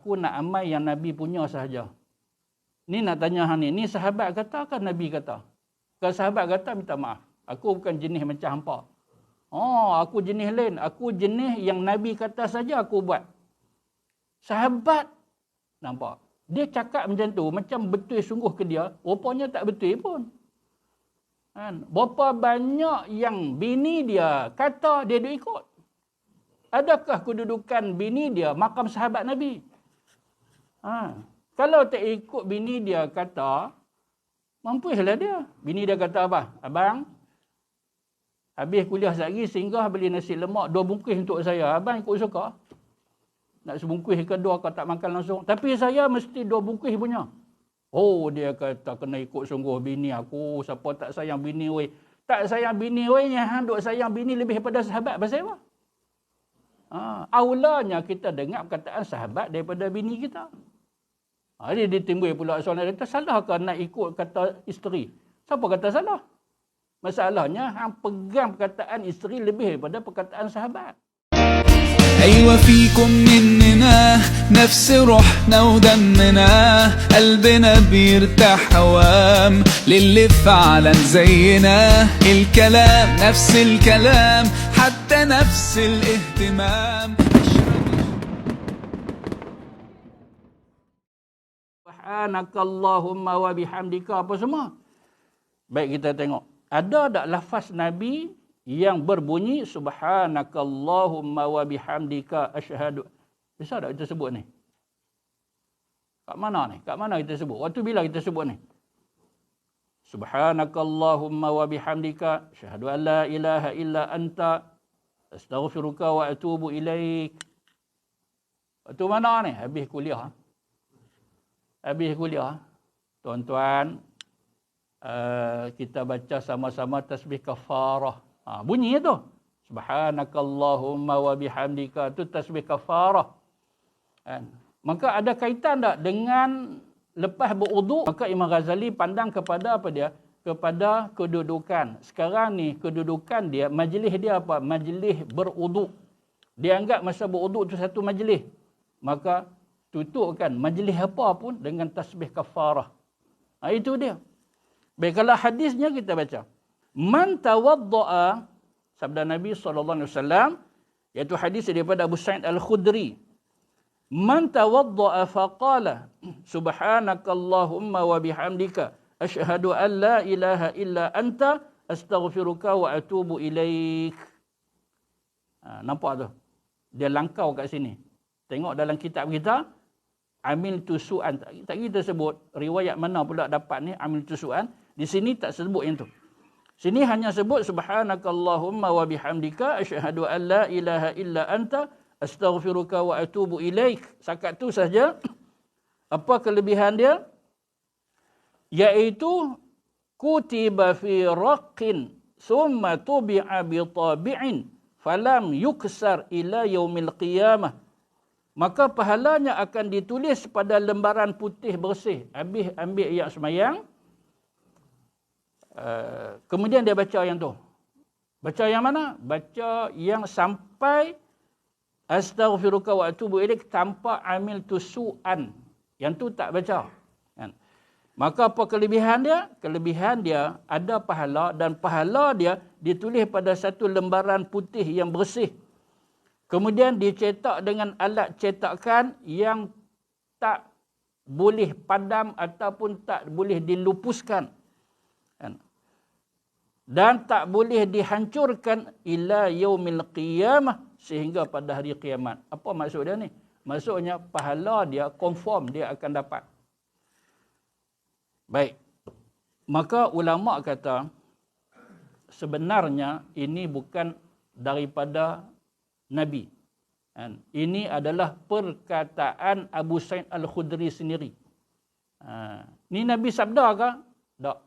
Aku nak amal yang Nabi punya sahaja. Ni nak tanya hang ni sahabat kata kan Nabi kata? Kalau sahabat kata, minta maaf. Aku bukan jenis macam hampa. Oh, aku jenis lain. Aku jenis yang Nabi kata saja aku buat. Sahabat, nampak? Dia cakap macam tu, macam betul sungguh ke dia. Rupanya tak betul pun. Kan? Berapa banyak yang bini dia kata dia duk ikut? Adakah kedudukan bini dia makam sahabat Nabi? Kalau tak ikut bini dia kata, mampuslah dia. Bini dia kata apa? Abang, habis kuliah lagi singgah beli nasi lemak 2 bungkus untuk saya. Abang ikut suka. Nak sebungkus ke 2 kau tak makan langsung. Tapi saya mesti 2 bungkus punya. Oh, dia kata kena ikut sungguh bini aku. Siapa tak sayang bini weh. Tak sayang bini weh, yang duk sayang bini lebih daripada sahabat. Pasal apa? Aulanya kita dengar perkataan sahabat daripada bini kita. Dia ditimbul pula soalan kata, salahkah nak ikut kata isteri? Siapa kata salah? Masalahnya, hang pegang perkataan isteri lebih daripada perkataan sahabat. أيوة فيكم مننا نفس روحنا ودمنا قلبنا بيرتاح هوام للي فعلا زينا الكلام نفس الكلام حتى نفس الاهتمام Subhanakallahumma wa bihamdika apa semua. Baik, kita tengok. Ada tak lafaz Nabi yang berbunyi Subhanakallahumma wa bihamdika asyhadu. Bisa tak kita sebut ni? Kat mana ni? Kat mana kita sebut? Waktu bila kita sebut ni? Subhanakallahumma wa bihamdika asyhadu an la ilaha illa anta astaghfiruka wa atubu ilaik. Waktu mana ni? Habis kuliah. Habis kuliah. Tuan-tuan, kita baca sama-sama tasbih kafarah. Bunyi tu. Subhanakallahumma wa bihamdika. Itu tasbih kafarah. Maka ada kaitan tak dengan lepas berwuduk? Maka Imam Ghazali pandang kepada apa dia? Kepada kedudukan. Sekarang ni kedudukan dia, majlis dia apa? Majlis berwuduk. Dia anggap masa berwuduk tu satu majlis. Maka tutupkan majlis apa pun dengan tasbih kafarah. Itu dia. Baik, kalau hadisnya kita baca. Man tawadda'a, sabda Nabi SAW, iaitu hadis daripada Abu Sa'id Al-Khudri. Man tawadda'a faqala subhanakallahumma wa bihamdika asyhadu an la ilaha illa anta astaghfiruka wa atubu ilaik. Nampak tu? Dia langkau kat sini. Tengok dalam kitab kita, amiltu su'an. Tak kita sebut riwayat mana pula dapat ni amiltu su'an. Di sini tak sebut yang tu. Sini hanya sebut subhanakallahumma wa bihamdika asyhadu an la ilaha illa anta astaghfiruka wa atubu ilaik. Sakat tu saja. Apa kelebihan dia? Iaitu kutiba fi raqqin thumma tubi'a bi tabi'in falam yuksar ila yaumil qiyamah. Maka pahalanya akan ditulis pada lembaran putih bersih. Habis ambil ayat semayang. Kemudian dia baca yang tu. Baca yang mana? Baca yang sampai astaghfiruka wa atubu ilaik tanpa amil tusu'an. Yang tu tak baca. Maka apa kelebihan dia? Kelebihan dia ada pahala dan pahala dia ditulis pada satu lembaran putih yang bersih. Kemudian dicetak dengan alat cetakan yang tak boleh padam ataupun tak boleh dilupuskan. Dan tak boleh dihancurkan ila yaumil qiyamah, sehingga pada hari kiamat. Apa maksud dia ni? Maksudnya pahala dia confirm dia akan dapat. Baik. Maka ulama kata sebenarnya ini bukan daripada Nabi. Ini adalah perkataan Abu Sa'id Al-Khudri sendiri. Ini Nabi sabda ke? Tak.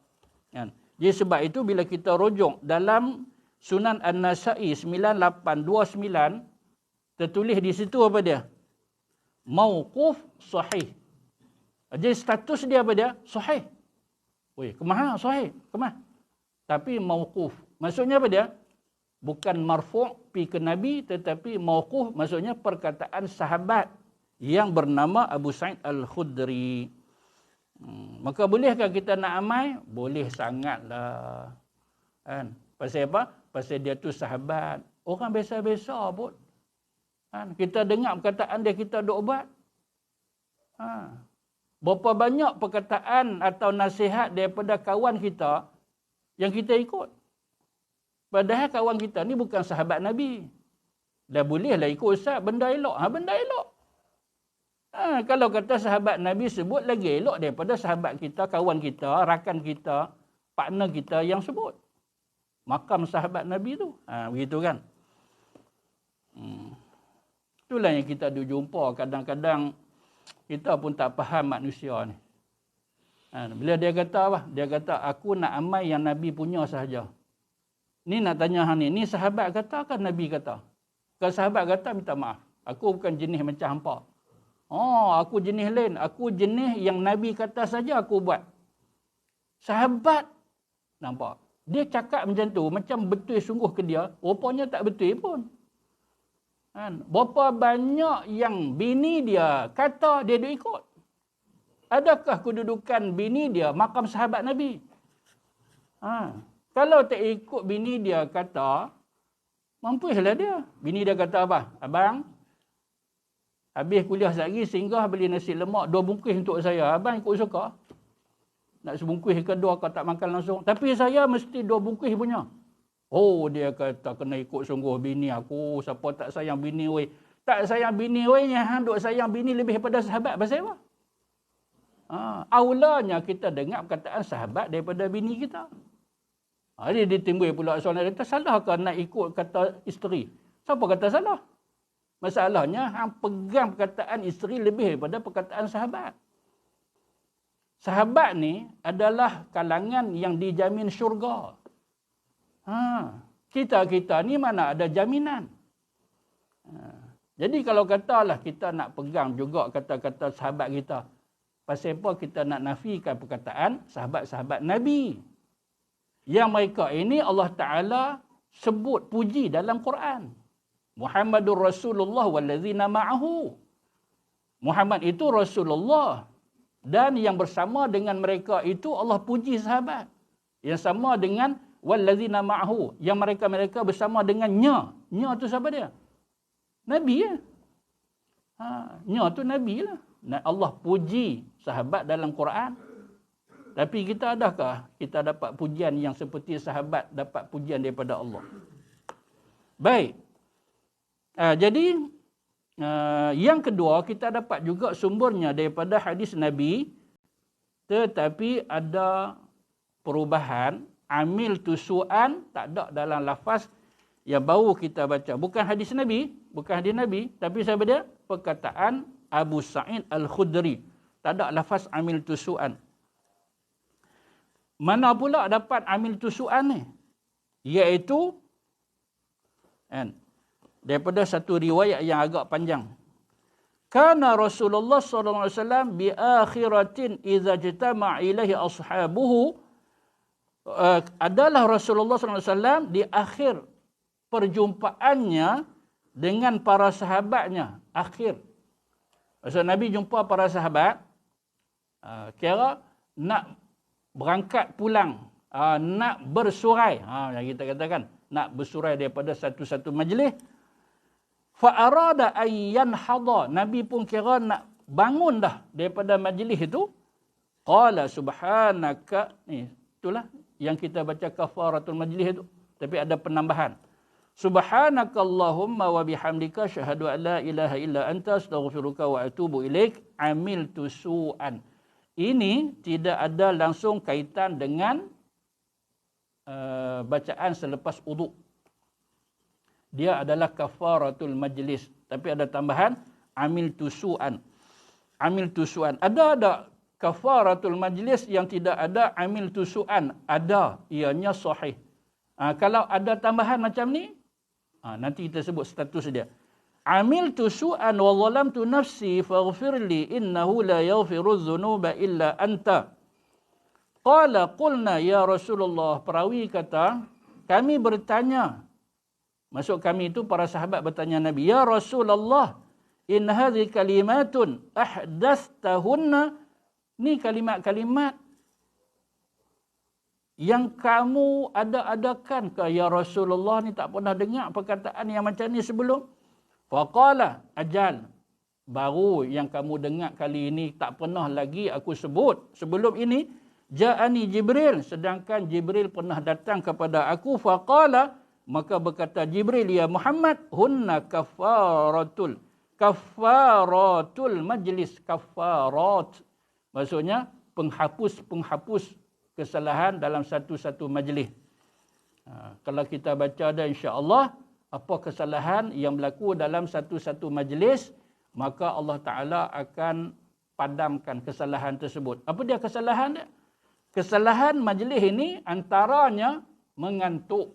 Jadi sebab itu bila kita rujuk dalam Sunan An-Nasa'i 9829, tertulis di situ apa dia? Mauquf sahih. Jadi status dia apa dia? Sahih. Kemah sahih. Kemah. Tapi mauquf. Maksudnya apa dia? Bukan marfu' pi ke Nabi, tetapi mauquf maksudnya perkataan sahabat yang bernama Abu Sa'id Al-Khudri. Maka bolehkah kita nak amal? Boleh sangatlah. Kan? Pasal apa? Pasal dia tu sahabat. Orang biasa-biasa pun. Kan? Kita dengar perkataan dia, kita duk buat. Berapa banyak perkataan atau nasihat daripada kawan kita yang kita ikut. Padahal kawan kita ni bukan sahabat Nabi. Dah bolehlah ikut ustaz, benda elok. Benda elok. Kalau kata sahabat Nabi sebut, lagi elok daripada sahabat kita, kawan kita, rakan kita, partner kita yang sebut. Makam sahabat Nabi tu. Begitu kan. Itulah yang kita jumpa. Kadang-kadang kita pun tak faham manusia ni. Bila dia kata apa? Dia kata, aku nak amal yang Nabi punya sahaja. Ni nak tanya hang ni sahabat kata kan Nabi kata? Kalau sahabat kata, minta maaf. Aku bukan jenis macam hampa. Aku jenis lain. Aku jenis yang Nabi kata saja aku buat. Sahabat, nampak? Dia cakap macam tu, macam betul sungguh ke dia. Rupanya tak betul pun. Berapa banyak yang bini dia kata dia duk ikut? Adakah kedudukan bini dia makam sahabat Nabi? Kalau tak ikut bini dia kata, mampuslah dia. Bini dia kata apa? Abang, habis kuliah sekali, singgah beli nasi lemak 2 bungkus untuk saya. Abang ikut suka. Nak sebungkus ke 2 kau tak makan langsung. Tapi saya mesti 2 bungkus punya. Dia kata kena ikut sungguh bini aku. Siapa tak sayang bini weh. Tak sayang bini weh, yang duk sayang bini lebih daripada sahabat. Pasal apa? Aulanya kita dengar perkataan sahabat daripada bini kita. Dia ditimbul pula soalan, kata salahkah nak ikut kata isteri? Siapa kata salah? Masalahnya, hang pegang perkataan isteri lebih daripada perkataan sahabat. Sahabat ni adalah kalangan yang dijamin syurga. Kita ni mana ada jaminan. Jadi kalau katalah kita nak pegang juga kata-kata sahabat kita, pasal apa kita nak nafikan perkataan sahabat-sahabat Nabi? Yang mereka ini Allah Ta'ala sebut puji dalam Quran. Muhammadur Rasulullah wallazina ma'ahu. Muhammad itu Rasulullah. Dan yang bersama dengan mereka itu Allah puji sahabat. Yang sama dengan wallazina ma'ahu. Yang mereka-mereka bersama dengannya. Nya tu siapa dia? Nabi ya. Nya tu Nabi lah. Allah puji sahabat dalam Quran. Tapi adakah kita dapat pujian yang seperti sahabat dapat pujian daripada Allah? Baik. Jadi, yang kedua, kita dapat juga sumbernya daripada hadis Nabi. Tetapi ada perubahan. Amil tusu'an tak ada dalam lafaz yang baru kita baca. Bukan hadis Nabi. Tapi siapa dia? Perkataan Abu Sa'id Al-Khudri. Tak ada lafaz amil tusu'an. Mana pula dapat amil tusu'an ni? Iaitu daripada satu riwayat yang agak panjang. Kana Rasulullah sallallahu alaihi wasallam bi akhiratin idza jtama'a ilaihi ashabuhu. Adalah Rasulullah sallallahu alaihi wasallam di akhir perjumpaannya dengan para sahabatnya. Akhir. Maksud Nabi jumpa para sahabat, kira nak berangkat pulang, nak bersurai, yang kita katakan nak bersurai daripada satu-satu majlis. Fa arada ayyan hada, Nabi pun kira nak bangun dah daripada majlis itu. Qala subhanaka, ni itulah yang kita baca kafaratul majlis itu, tapi ada penambahan. Subhanakallahumma wa bihamdika syahadu an la ilaha illa anta astaghfiruka wa atubu ilaik amiltu su'an. Ini tidak ada langsung kaitan dengan bacaan selepas uduk. Dia adalah kafaratul majlis. Tapi ada tambahan amil tusu'an. Amil tusu'an. Ada kafaratul majlis yang tidak ada amil tusu'an? Ada. Ianya sahih. Kalau ada tambahan macam ni, nanti kita sebut status dia. Amiltu su'an wa zalamtu nafsi faghfirli innahu la yaghfiru dzunuba illa anta. Qala qulna ya Rasulullah. Perawi kata, kami bertanya. Maksud kami itu para sahabat bertanya Nabi, ya Rasulullah, in hadhihi kalimatun ahdathtahunna, ni kalimat-kalimat yang kamu ada-adakan ke ya Rasulullah, ni tak pernah dengar perkataan yang macam ni sebelum. Faqala ajal, baru yang kamu dengar kali ini, tak pernah lagi aku sebut sebelum ini. Ja'ani Jibril, sedangkan Jibril pernah datang kepada aku. Faqala, maka berkata Jibril, ya Muhammad, hunna kafaratul majlis. Kafarat maksudnya penghapus kesalahan dalam satu-satu majlis. Kalau kita baca dah insya-Allah apa kesalahan yang berlaku dalam satu-satu majlis, maka Allah Ta'ala akan padamkan kesalahan tersebut. Apa dia kesalahan dia? Kesalahan majlis ini antaranya mengantuk.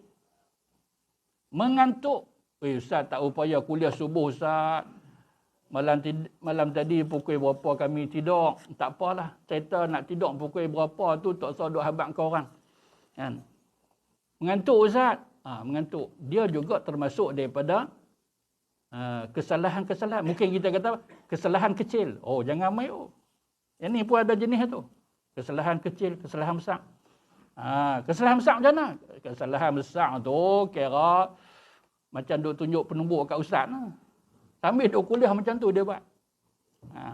Ustaz tak upaya kuliah subuh Ustaz. Malam tadi pukul berapa kami tidur. Tak apalah. Cerita nak tidur pukul berapa tu tak usah duk habaq kau orang. Kan? Mengantuk Ustaz. Mengantuk. Dia juga termasuk daripada kesalahan-kesalahan. Mungkin kita kata kesalahan kecil. Oh, jangan mayu. Yang ni pun ada jenis tu. Kesalahan kecil, kesalahan besar. Kesalahan besar macam mana? Kesalahan besar tu kira macam duk tunjuk penumbuk kat ustaz. Sambil duk kuliah macam tu dia buat.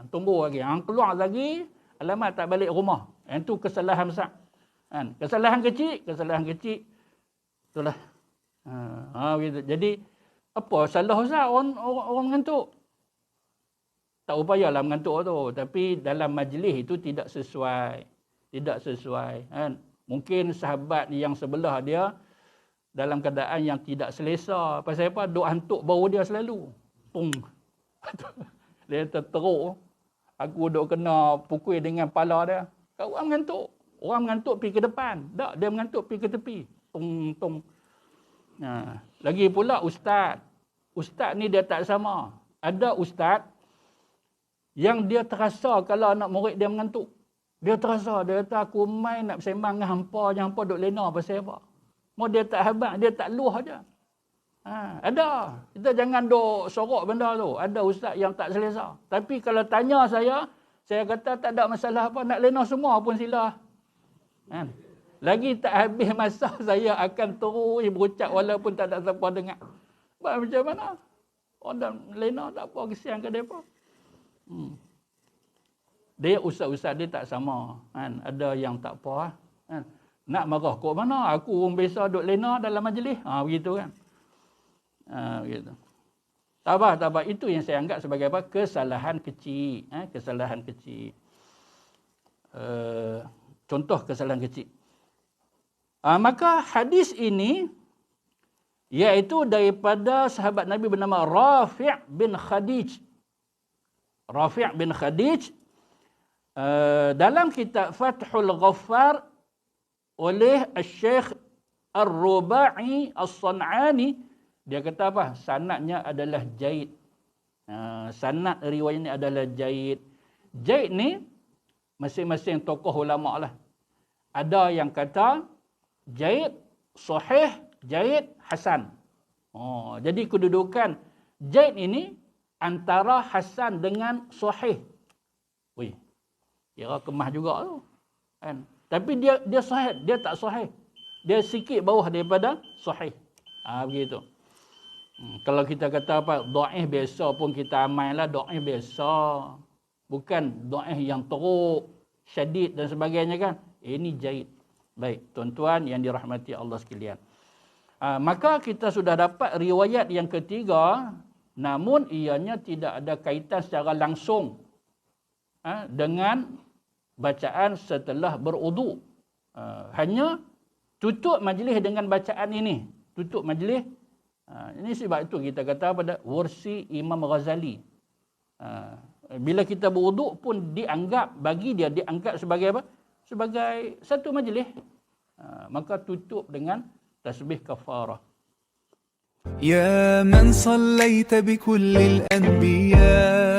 Tumbuk lagi. Keluar lagi, alamat tak balik rumah. Yang tu kesalahan besar. Kesalahan kecil. Itulah. Gitu. Jadi, apa salah ustaz orang mengantuk? Tak upayalah mengantuk tu. Tapi dalam majlis itu tidak sesuai. Kan? Mungkin sahabat yang sebelah dia dalam keadaan yang tidak selesa. Pasal apa? Duk hantuk bau dia selalu. Pung. Dia terteruk. Aku duk kena pukul dengan pala dia. Kau orang mengantuk. Orang mengantuk pergi ke depan. Tak, dia mengantuk pergi ke tepi. Tung. Lagi pula ustaz. Ustaz ni dia tak sama. Ada ustaz yang dia terasa kalau anak murid dia mengantuk. Dia terasa, dia kata aku main nak bersembang dengan hampa, yang hampa duk lena pasal apa. Mau dia tak habaq, dia tak luah aja. Ada. Kita jangan duk sorok benda tu. Ada ustaz yang tak selesa. Tapi kalau tanya saya kata tak ada masalah apa, nak lena semua pun sila. Lagi tak habis masa saya akan terus berucap walaupun tak ada siapa dengar. Macam mana? Orang lena tak apa, kesian ke mereka. Dia ustaz-ustaz dia tak sama. Ada yang tak apa. Nak marah kok mana? Aku orang biasa duduk lena dalam majlis. Begitu kan. Begitu. Tabah. Itu yang saya anggap sebagai apa? Kesalahan kecil. Kesalahan kecil. Contoh kesalahan kecil. Maka hadis ini iaitu daripada sahabat Nabi bernama Rafi' bin Khadij. Dalam kitab Fathul Ghaffar oleh Syekh Ar-Rubai As-San'ani, dia kata apa? Sanadnya adalah jaid. Sanad riwayat ini adalah jaid. Jaid ni masing-masing tokoh ulama lah. Ada yang kata jaid, sahih, jaid, hasan. Jadi kedudukan jaid ini antara hasan dengan sahih. Kira kemah juga tu. Kan? Tapi dia sahih, dia tak sahih. Dia sikit bawah daripada sahih. Begitu. Kalau kita kata apa, dhaif biasa pun kita amal lah, dhaif biasa. Bukan dhaif yang teruk, syadid dan sebagainya kan. Ini jaid. Baik, tuan-tuan yang dirahmati Allah sekalian. Maka kita sudah dapat riwayat yang ketiga, namun ianya tidak ada kaitan secara langsung dengan bacaan setelah berudu. Hanya tutup majlis dengan bacaan ini. Tutup majlis. Ini sebab itu kita kata pada versi Imam Ghazali. Bila kita berudu pun dianggap, bagi dia dianggap sebagai apa? Sebagai satu majlis. Maka tutup dengan tasbih kafarah. يا من صليت بكل الأنبياء